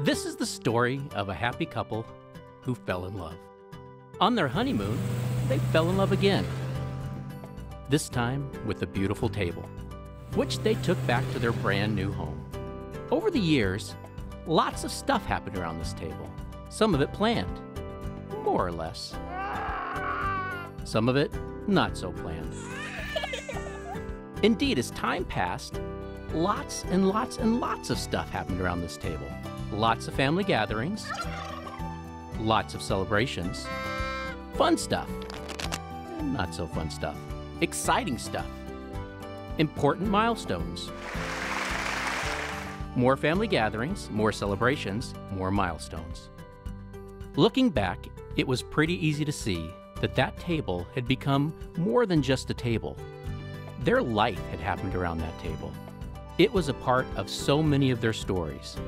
This is the story of a happy couple who fell in love. On their honeymoon, they fell in love again. This time with a beautiful table, which they took back to their brand new home. Over the years, lots of stuff happened around this table. Some of it planned, more or less. Some of it not so planned. Indeed, as time passed, lots and lots and lots of stuff happened around this table. Lots of family gatherings, lots of celebrations, fun stuff, and not so fun stuff, exciting stuff, important milestones, more family gatherings, more celebrations, more milestones. Looking back, it was pretty easy to see that that table had become more than just a table. Their life had happened around that table. It was a part of so many of their stories.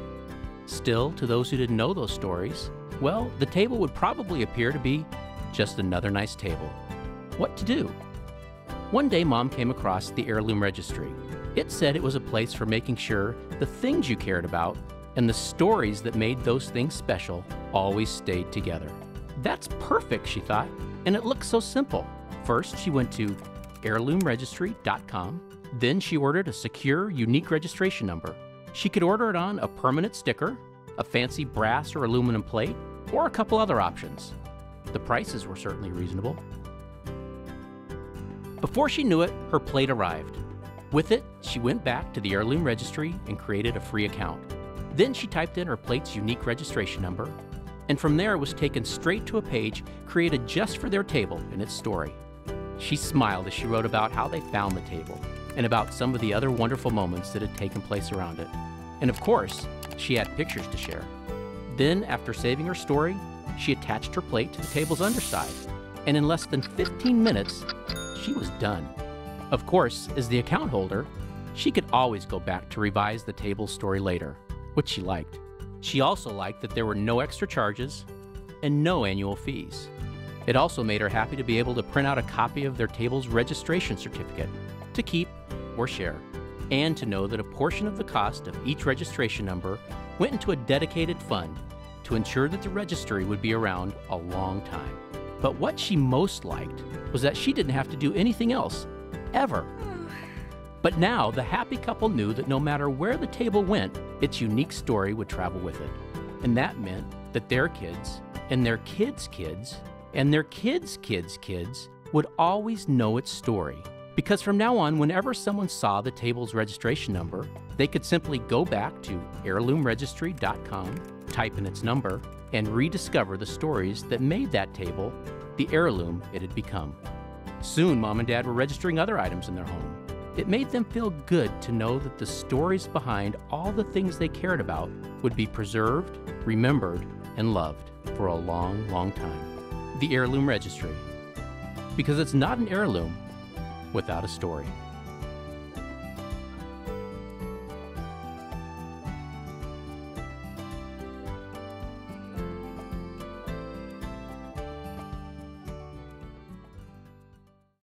Still, to those who didn't know those stories, well, the table would probably appear to be just another nice table. What to do? One day, Mom came across the Heirloom Registry. It said it was a place for making sure the things you cared about and the stories that made those things special always stayed together. That's perfect, she thought, and it looked so simple. First, she went to heirloomregistry.com. Then she ordered a secure, unique registration number. She could order it on a permanent sticker, a fancy brass or aluminum plate, or a couple other options. The prices were certainly reasonable. Before she knew it, her plate arrived. With it, she went back to the Heirloom Registry and created a free account. Then she typed in her plate's unique registration number, and from there was taken straight to a page created just for their table and its story. She smiled as she wrote about how they found the table and about some of the other wonderful moments that had taken place around it. And of course, she had pictures to share. Then, after saving her story, she attached her plate to the table's underside, and in less than 15 minutes, she was done. Of course, as the account holder, she could always go back to revise the table's story later, which she liked. She also liked that there were no extra charges and no annual fees. It also made her happy to be able to print out a copy of their table's registration certificate to keep or share, and to know that a portion of the cost of each registration number went into a dedicated fund to ensure that the registry would be around a long time. But what she most liked was that she didn't have to do anything else, ever. But now the happy couple knew that no matter where the table went, its unique story would travel with it. And that meant that their kids, and their kids' kids, and their kids' kids' kids would always know its story. Because from now on, whenever someone saw the table's registration number, they could simply go back to heirloomregistry.com, type in its number, and rediscover the stories that made that table the heirloom it had become. Soon, Mom and Dad were registering other items in their home. It made them feel good to know that the stories behind all the things they cared about would be preserved, remembered, and loved for a long, long time. The Heirloom Registry. Because it's not an heirloom without a story.